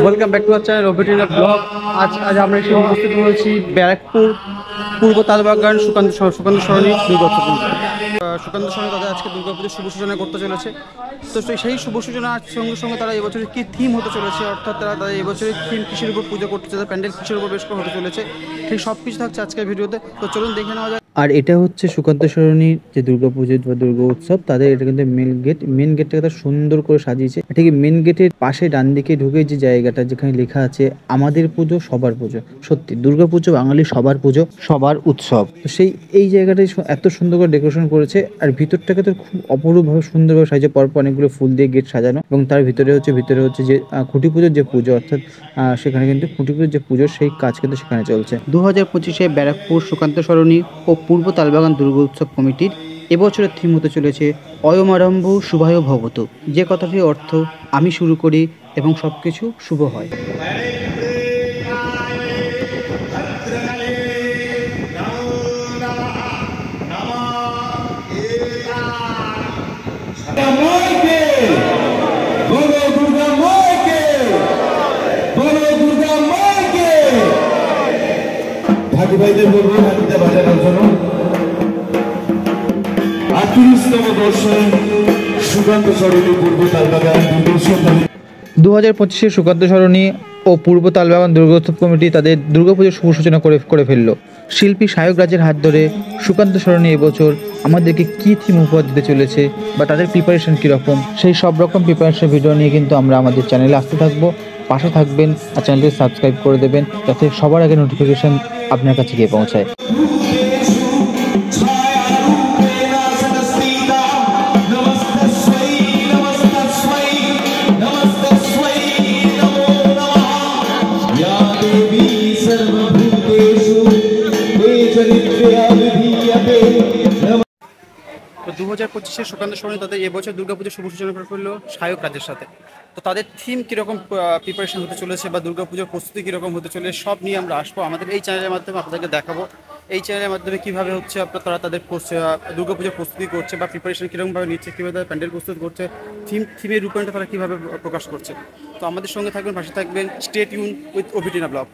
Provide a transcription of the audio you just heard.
Welcome back to our channel ওবিটিনা blog. আজ আমরা এসে উপস্থিত হয়েছি ব্যারাকপুর পূর্ব তালবাগান সুকান্ত সরণি দুর্গোৎসব। সুকান্ত সরণি তাদের আজকে দুর্গাপুজোর শুভ সূচনা করতে চলেছে। তো সেই শুভ সূচনার সঙ্গে সঙ্গে তারা এবছরের কী থিম হতে চলেছে, অর্থাৎ তাদের এবছরের থিম কিসের উপর পুজো করতে চলেছে, প্যান্ডেল কিসের উপর বেশ করে হতে চলেছে, ঠিক সব কিছু থাকছে আজকের ভিডিওতে। তো চলুন দেখে নেওয়া যায়। আর এটা হচ্ছে সুকান্ত সরণির যে দুর্গাপুজো বা দুর্গা উৎসব, তাদের এটা কিন্তু মেন গেটটাকে তারা সুন্দর করে সাজিয়েছে। ঠিক মেন গেটের পাশে ডান দিকে ঢুকে যে জায়গাটা যেখানে লেখা আছে আমাদের পুজো সবার পুজো। সত্যি দুর্গাপুজো বাঙালির সবার পুজো, সবার উৎসব। তো এই জায়গাটাই এত সুন্দর করে ডেকোরেশন করেছে, আর ভিতরটাকে তো খুব অপরূপভাবে সুন্দরভাবে সাজিয়ে পরপর অনেকগুলো ফুল দিয়ে গেট সাজানো, এবং তার ভিতরে হচ্ছে যে খুঁটি পুজোর যে পুজো, অর্থাৎ সেখানে কিন্তু খুঁটি পুজোর যে পুজো সেই কাজ কিন্তু সেখানে চলছে। 2025-এ ব্যারাকপুর সুকান্ত সরণি ও পূর্ব তালবাগান দুর্গা উৎসব কমিটির এবছরের থিম হতে চলেছে অয়মারম্ভ শুভায় ভবতু, যে কথাটির অর্থ আমি শুরু করি এবং সবকিছু শুভ হয়। ভাইদের বলবো হাতিতে বাজানোর জন্য 38তম দর্শন সুকান্ত সরণি পূর্ব তালবাগান দুর্গোৎসব। 2025-এ সুকান্ত সরণি ও পূর্ব তালবাগান দুর্গোৎসব কমিটি তাদের দুর্গাপুজোর শুভ সূচনা করে ফেলল। শিল্পী সায়ক রাজের হাত ধরে সুকান্ত সরণি এবছর আমাদেরকে কী থিম উপহার দিতে চলেছে বা তাদের প্রিপারেশন কীরকম, সেই সব রকম প্রিপারেশন ভিডিও নিয়ে কিন্তু আমরা আমাদের চ্যানেলে আসতে থাকবো। পাশে থাকবেন আর চ্যানেলটি সাবস্ক্রাইব করে দেবেন, যাতে সবার আগে নোটিফিকেশন আপনার কাছে গিয়ে পৌঁছায়। তো 2025-এ সুকান্ত সরণি তাদের এবছর দুর্গাপুজোর শুভ সূচনা করে ফেললো সায়ক রাজের সাথে। তো তাদের থিম কীরকম প্রিপারেশন হতে চলেছে বা দুর্গাপুজোর প্রস্তুতি কীরকম হতে চলেছে সব নিয়ে আমরা আসবো আমাদের এই চ্যানেলের মাধ্যমে। আপনাদেরকে দেখাবো এই চ্যানেলের মাধ্যমে কীভাবে হচ্ছে তারা তাদের দুর্গাপুজোর প্রস্তুতি করছে বা প্রিপারেশন কীরকমভাবে নিচ্ছে, কীভাবে তারা প্যান্ডেল প্রস্তুত করছে, থিমের রূপায়ণটা তারা কীভাবে প্রকাশ করছে। তো আমাদের সঙ্গে থাকবেন, পাশে থাকবেন। স্টে টিউন উইথ ওবিটিনা ব্লগ।